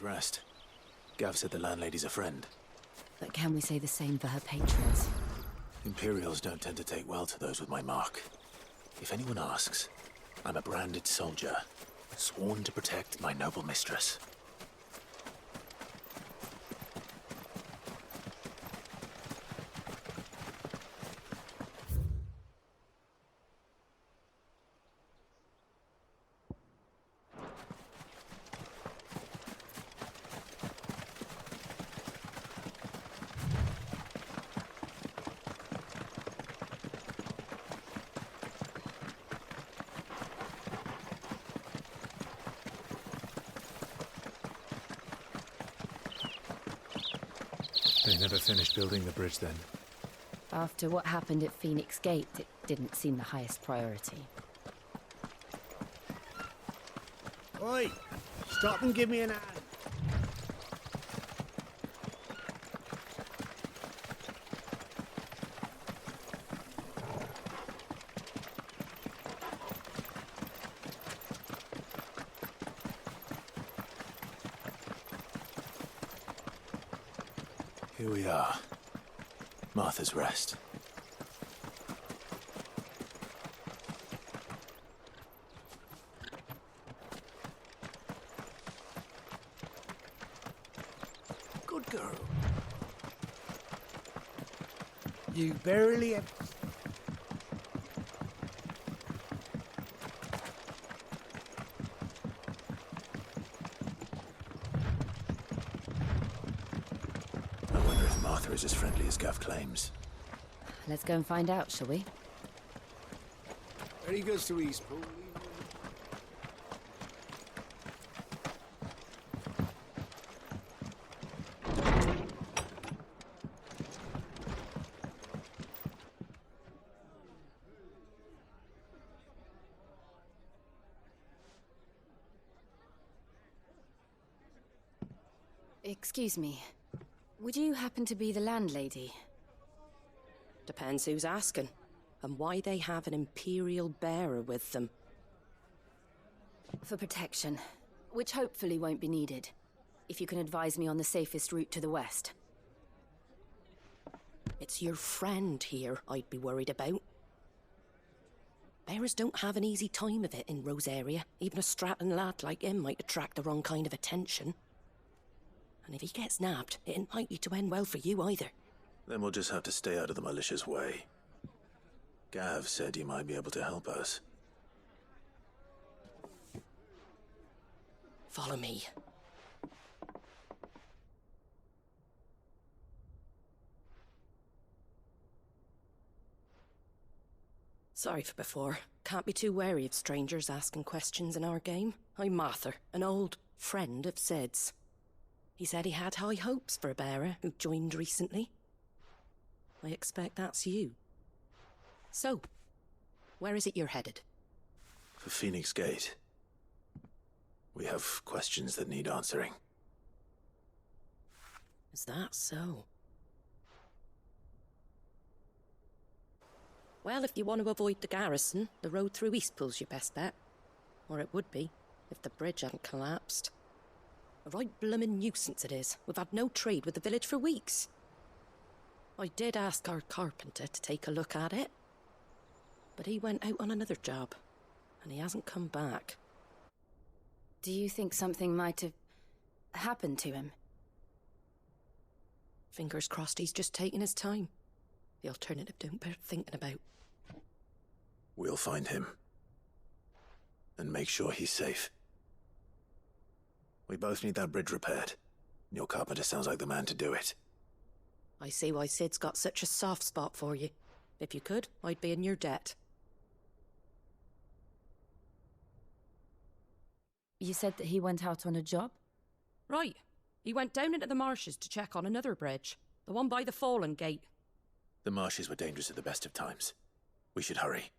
Rest. Gav said the landlady's a friend. But can we say the same for her patrons? Imperials don't tend to take well to those with my mark. If anyone asks, I'm a branded soldier, sworn to protect my noble mistress. They never finished building the bridge then. After what happened at Phoenix Gate, it didn't seem the highest priority. Oi! Stop and give me an hand. Here we are. Martha's Rest. Good girl. You barely have... I wonder if Martha is as friendly as Gav claims. Let's go and find out, shall we? Ready goes to Eastpool. Excuse me. Would you happen to be the landlady? Depends who's asking, and why they have an Imperial bearer with them. For protection, which hopefully won't be needed. If you can advise me on the safest route to the west. It's your friend here I'd be worried about. Bearers don't have an easy time of it in Rosaria. Even a Stratton lad like him might attract the wrong kind of attention. And if he gets nabbed, it ain't likely to end well for you either. Then we'll just have to stay out of the malicious way. Gav said he might be able to help us. Follow me. Sorry for before. Can't be too wary of strangers asking questions in our game. I'm Martha, an old friend of Sid's. He said he had high hopes for a bearer who joined recently. I expect that's you. So, where is it you're headed? For Phoenix Gate. We have questions that need answering. Is that so? Well, if you want to avoid the garrison, the road through Eastpool's your best bet. Or it would be, if the bridge hadn't collapsed. A right bloomin' nuisance it is. We've had no trade with the village for weeks. I did ask our carpenter to take a look at it. But he went out on another job, and he hasn't come back. Do you think something might have happened to him? Fingers crossed he's just taking his time. The alternative don't bear thinking about. We'll find him. And make sure he's safe. We both need that bridge repaired. Your carpenter sounds like the man to do it. I see why Sid's got such a soft spot for you. If you could, I'd be in your debt. You said that he went out on a job? Right. He went down into the marshes to check on another bridge. The one by the Fallen Gate. The marshes were dangerous at the best of times. We should hurry.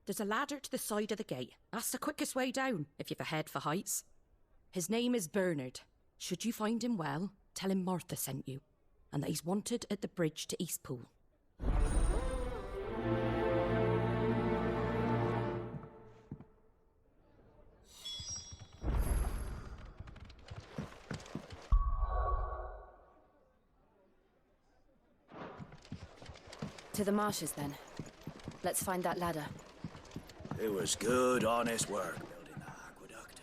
There's a ladder to the side of the gate. That's the quickest way down, if you've a head for heights. His name is Bernard. Should you find him well, tell him Martha sent you, and that he's wanted at the bridge to Eastpool. To the marshes, then. Let's find that ladder. It was good, honest work building the aqueduct.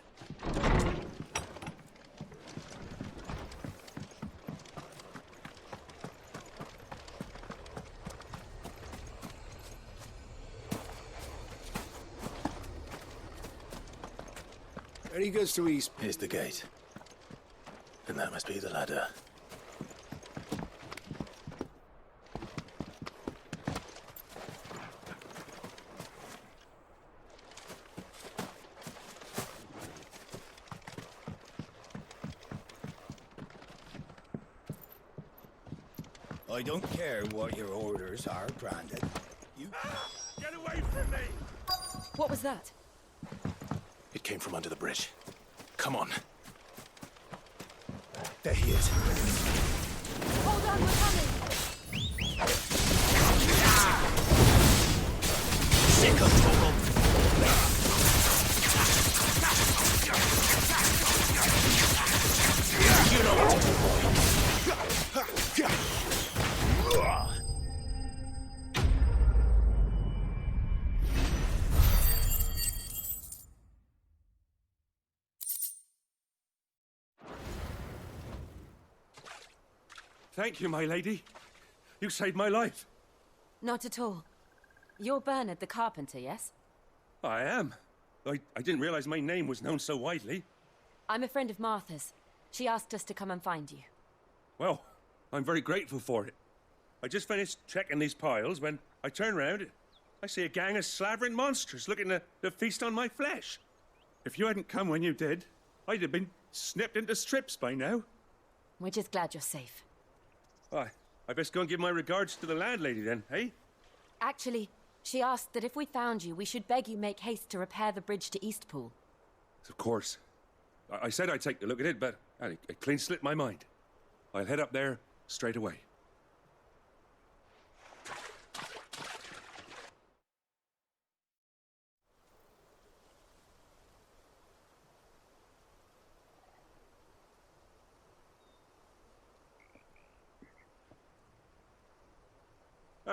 There he goes to east. Here's the gate. And that must be the ladder. I don't care what your orders are, Brandon. You... Get away from me! What was that? It came from under the bridge. Come on. There he is. Hold on, we're coming! Sick of trouble! You know what to do, boy. Thank you, my lady. You saved my life. Not at all. You're Bernard the carpenter, yes? I am. I didn't realize my name was known so widely. I'm a friend of Martha's. She asked us to come and find you. Well, I'm very grateful for it. I just finished checking these piles when I turn around. I see a gang of slavering monsters looking to feast on my flesh. If you hadn't come when you did, I'd have been snipped into strips by now. We're just glad you're safe. I best go and give my regards to the landlady then, eh? Actually, she asked that if we found you, we should beg you make haste to repair the bridge to Eastpool. Of course. I said I'd take a look at it, but it clean slipped my mind. I'll head up there straight away.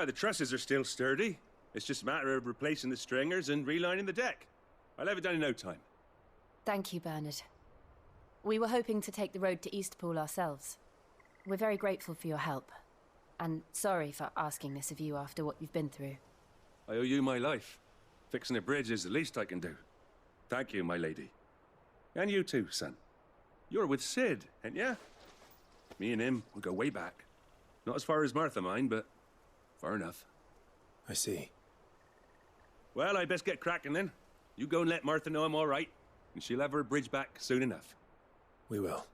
The trusses are still sturdy. It's just a matter of replacing the stringers and relining the deck. I'll have it done in no time. Thank you, Bernard. We were hoping to take the road to Eastpool ourselves. We're very grateful for your help. And sorry for asking this of you after what you've been through. I owe you my life. Fixing a bridge is the least I can do. Thank you, my lady. And you too, son. You're with Sid, ain't ya? Me and him, we go way back. Not as far as Martha, mind, but far enough. I see. Well, I best get cracking then. You go and let Martha know I'm all right, and she'll have her bridge back soon enough. We will.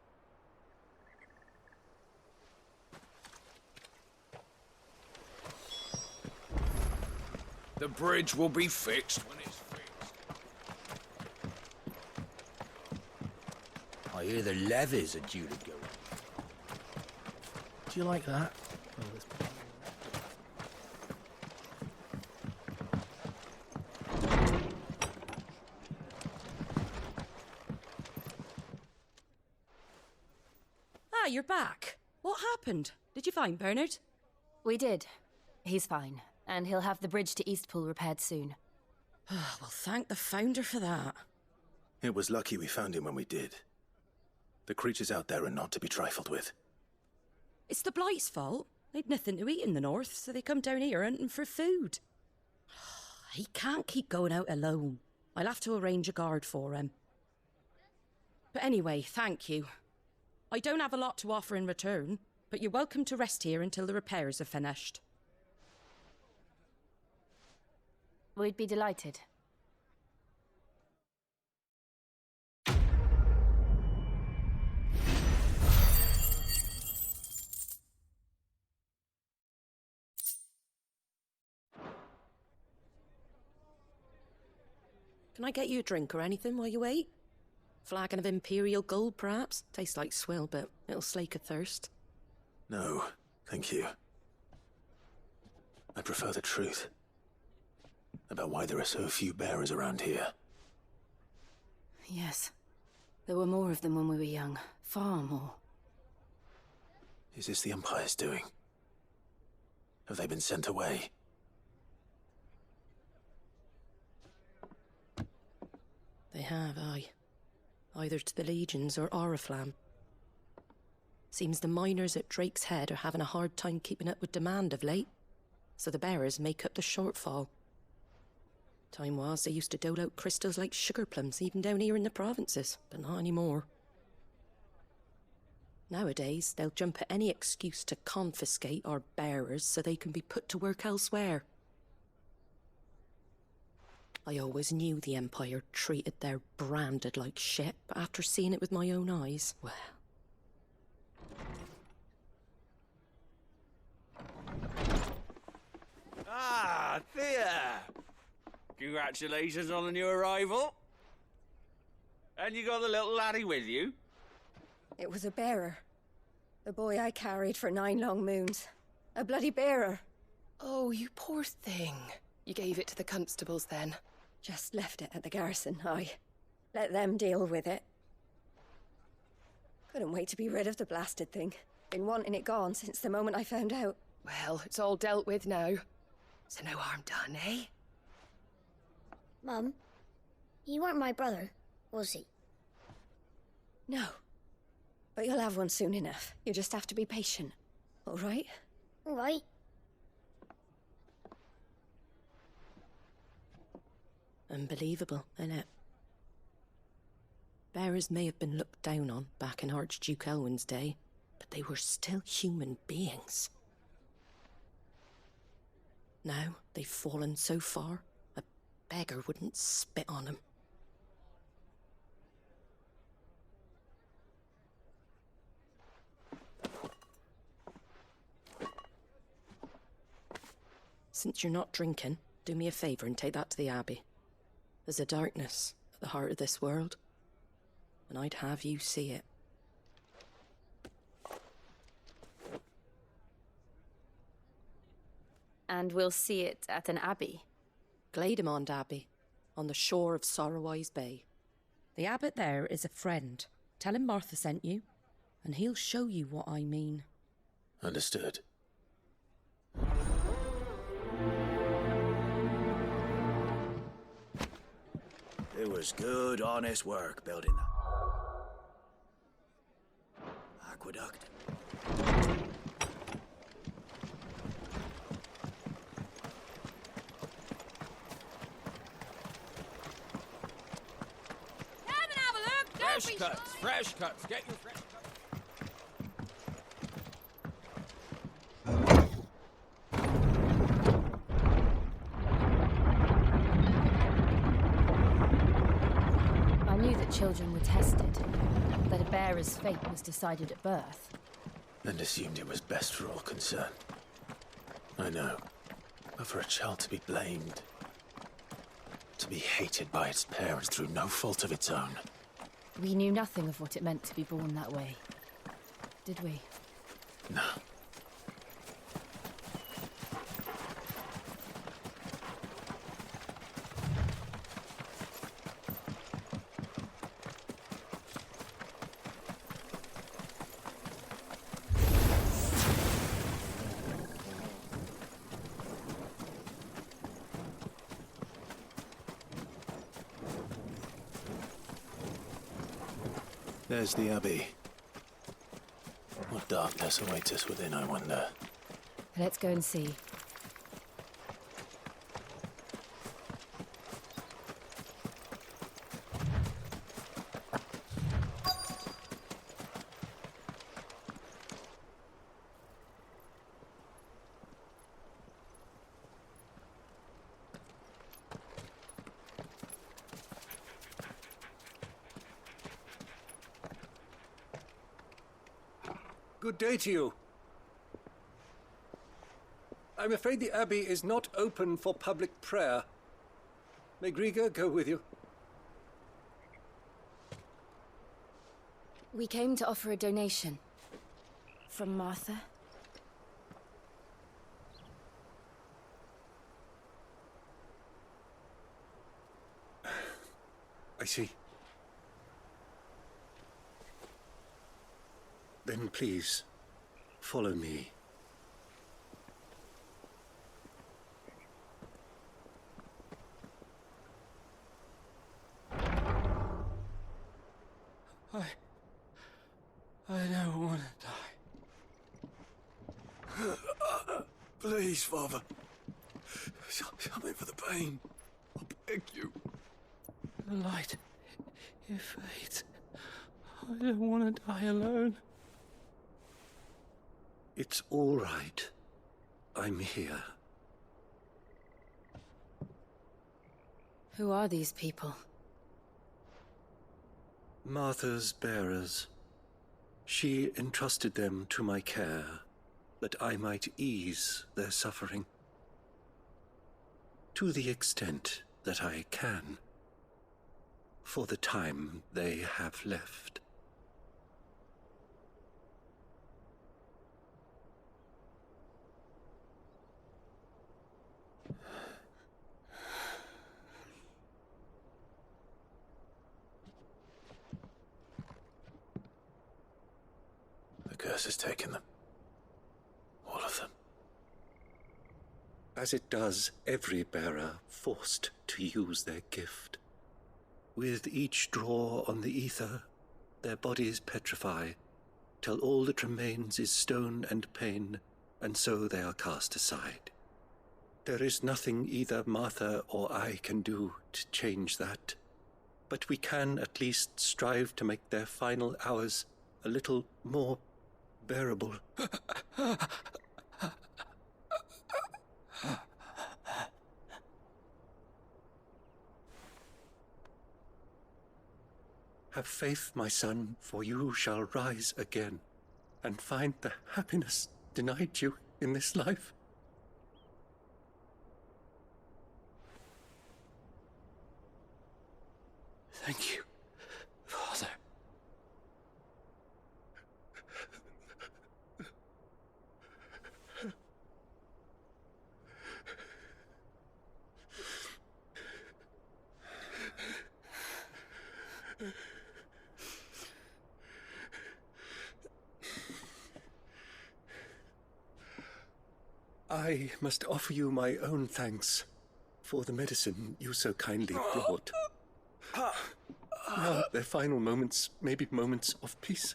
The bridge will be fixed when it's fixed. I hear the levies are due to go. Do you like that? You're back. What happened? Did you find Bernard? We did. He's fine, and he'll have the bridge to Eastpool repaired soon. Well, thank the Founder for that. It was lucky we found him when we did. The creatures out there are not to be trifled with. It's the Blight's fault. They'd nothing to eat in the north, so they come down here hunting for food. He can't keep going out alone. I'll have to arrange a guard for him. But anyway, thank you. I don't have a lot to offer in return, but you're welcome to rest here until the repairs are finished. We'd be delighted. Can I get you a drink or anything while you wait? Flagon of Imperial Gold, perhaps? Tastes like swill, but it'll slake a thirst. No, thank you. I prefer the truth. About why there are so few bearers around here. Yes. There were more of them when we were young. Far more. Is this the Empire's doing? Have they been sent away? They have, aye. Either to the Legions or Oriflamme. Seems the miners at Drake's Head are having a hard time keeping up with demand of late, so the bearers make up the shortfall. Time was they used to dole out crystals like sugar plums even down here in the provinces, but not anymore. Nowadays, they'll jump at any excuse to confiscate our bearers so they can be put to work elsewhere. I always knew the Empire treated their branded like shit, but after seeing it with my own eyes, well... Ah, Thea! Congratulations on the new arrival. And you got the little laddie with you? It was a bearer. The boy I carried for 9 long moons. A bloody bearer. Oh, you poor thing. You gave it to the constables then? Just left it at the garrison, aye. Let them deal with it. Couldn't wait to be rid of the blasted thing. Been wanting it gone since the moment I found out. Well, it's all dealt with now. So no harm done, eh? Mum, he weren't my brother, was he? No. But you'll have one soon enough. You just have to be patient. All right? All right. Unbelievable, innit? Bearers may have been looked down on back in Archduke Elwin's day, but they were still human beings. Now they've fallen so far, a beggar wouldn't spit on them. Since you're not drinking, do me a favour and take that to the Abbey. There's a darkness at the heart of this world, and I'd have you see it. And we'll see it at an abbey? Glademond Abbey, on the shore of Sorrowise Bay. The abbot there is a friend. Tell him Martha sent you, and he'll show you what I mean. Understood. It was good, honest work building that aqueduct. Fresh cuts, fresh cuts. Get your fresh cuts. I knew that children were tested, that a bearer's fate was decided at birth. And assumed it was best for all concerned. I know. But for a child to be blamed, to be hated by its parents through no fault of its own. We knew nothing of what it meant to be born that way, did we? No. There's the Abbey. What darkness awaits us within, I wonder? Let's go and see. Good day to you. I'm afraid the Abbey is not open for public prayer. May Griga go with you? We came to offer a donation. From Martha. I see. Then please, follow me. I don't want to die. Please, Father. Something for the pain. I beg you. The light, it fades. I don't want to die alone. It's all right. I'm here. Who are these people? Martha's bearers. She entrusted them to my care, that I might ease their suffering. To the extent that I can, for the time they have left. The curse has taken them. All of them. As it does every bearer forced to use their gift. With each draw on the ether, their bodies petrify, till all that remains is stone and pain, and so they are cast aside. There is nothing either Martha or I can do to change that, but we can at least strive to make their final hours a little more bearable. Have faith, my son, for you shall rise again and find the happiness denied you in this life. Thank you, Father. I must offer you my own thanks for the medicine you so kindly brought. Now their final moments may be moments of peace.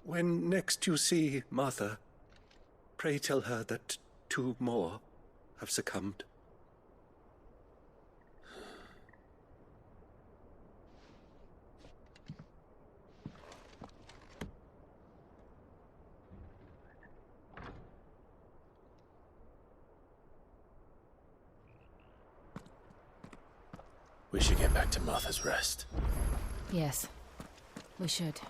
When next you see Martha, pray tell her that 2 more have succumbed. We should get back to Martha's Rest. Yes, we should.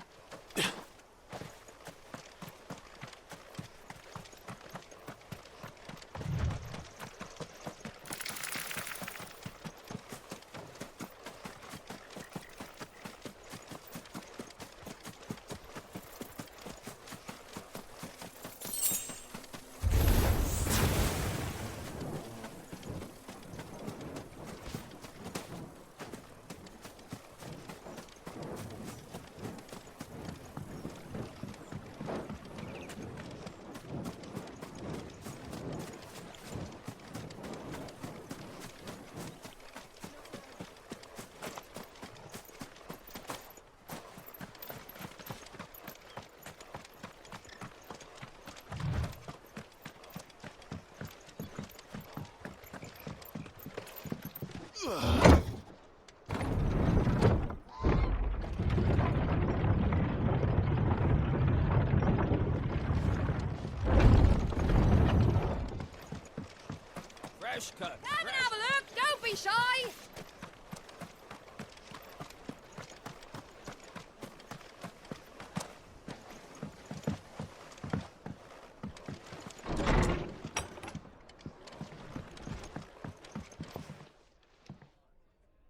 Fresh cut. Come and have a look. Don't be shy.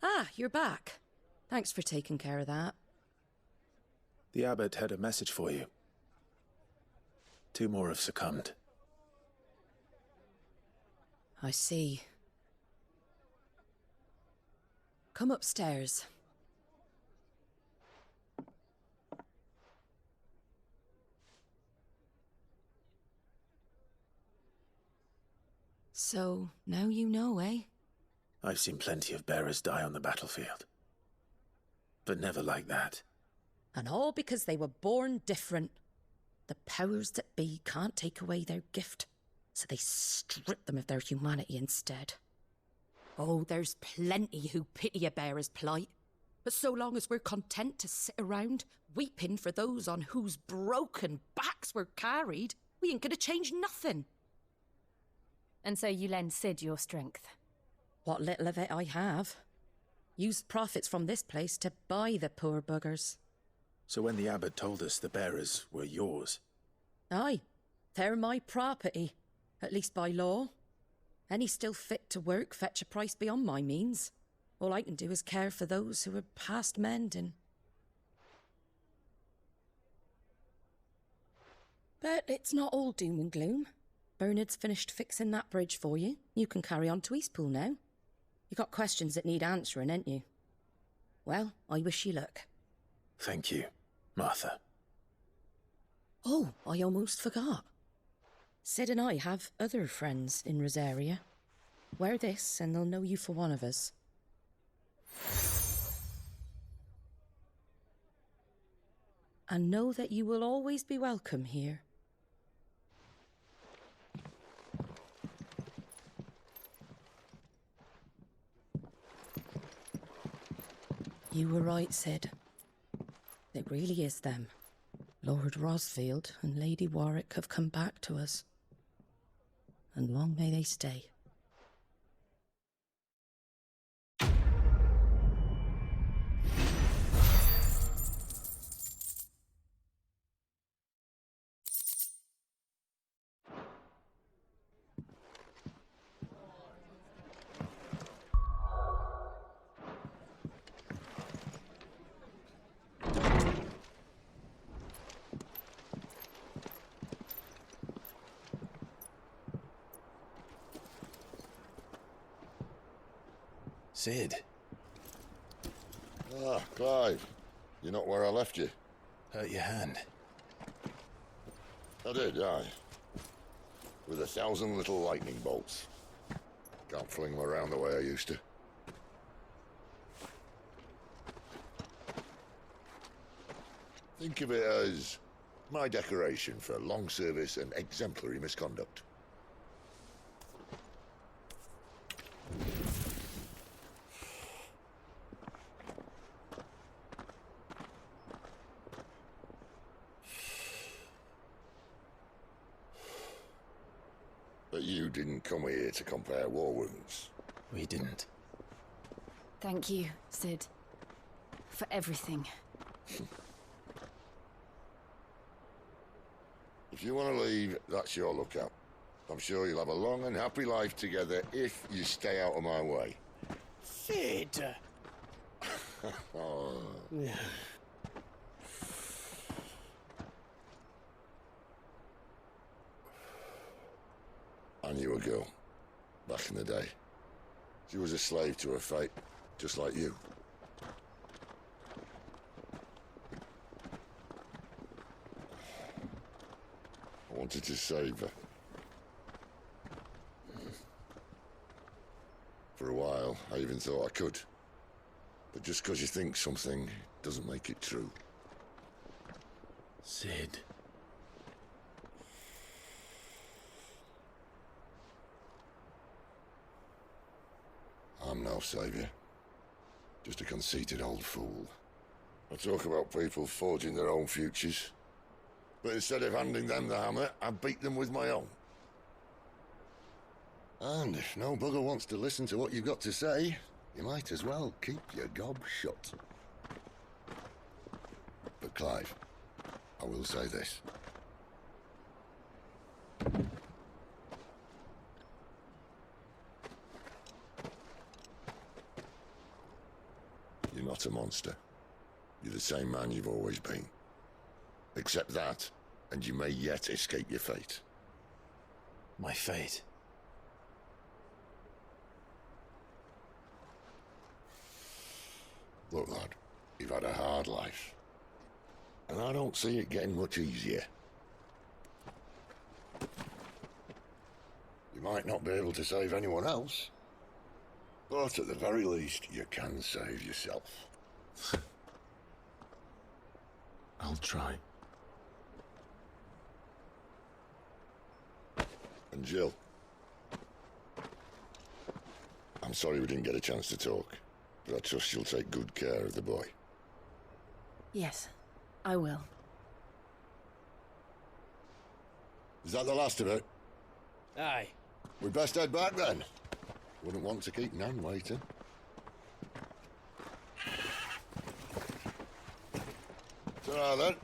Ah, you're back. Thanks for taking care of that. The abbot had a message for you. 2 more have succumbed. I see. Come upstairs. So, now you know, eh? I've seen plenty of bearers die on the battlefield. But never like that. And all because they were born different. The powers that be can't take away their gift, so they strip them of their humanity instead. Oh, there's plenty who pity a bearer's plight. But so long as we're content to sit around, weeping for those on whose broken backs we're carried, we ain't gonna change nothing. And so you lend Sid your strength? What little of it I have. Used profits from this place to buy the poor buggers. So when the abbot told us the bearers were yours... Aye, they're my property, at least by law. Any still fit to work fetch a price beyond my means. All I can do is care for those who are past mending. But it's not all doom and gloom. Bernard's finished fixing that bridge for you. You can carry on to Eastpool now. You got questions that need answering, ain't you? Well, I wish you luck. Thank you, Martha. Oh, I almost forgot. Sid and I have other friends in Rosaria. Wear this and they'll know you for one of us. And know that you will always be welcome here. You were right, Sid. It really is them. Lord Rosfield and Lady Warwick have come back to us. And long may they stay. Sid. Ah, Clive. You're not where I left you. Hurt your hand. I did, aye. With 1,000 little lightning bolts. Can't fling them around the way I used to. Think of it as my decoration for long service and exemplary misconduct. But you didn't come here to compare war wounds. We didn't. Thank you, Sid. For everything. If you want to leave, that's your lookout. I'm sure you'll have a long and happy life together if you stay out of my way. Sid! Oh. I knew a girl, back in the day. She was a slave to her fate, just like you. I wanted to save her. For a while, I even thought I could. But just because you think something doesn't make it true. Sid. I'm no savior. Just a conceited old fool. I talk about people forging their own futures. But instead of handing them the hammer, I beat them with my own. And if no bugger wants to listen to what you've got to say, you might as well keep your gob shut. But Clive, I will say this. You're not a monster. You're the same man you've always been. Accept that, and you may yet escape your fate. My fate? Look, lad, you've had a hard life. And I don't see it getting much easier. You might not be able to save anyone else, but at the very least, you can save yourself. I'll try. And Jill, I'm sorry we didn't get a chance to talk, but I trust you'll take good care of the boy. Yes, I will. Is that the last of it? Aye. We'd best head back then. Wouldn't want to keep Nan waiting. Ta-ra then.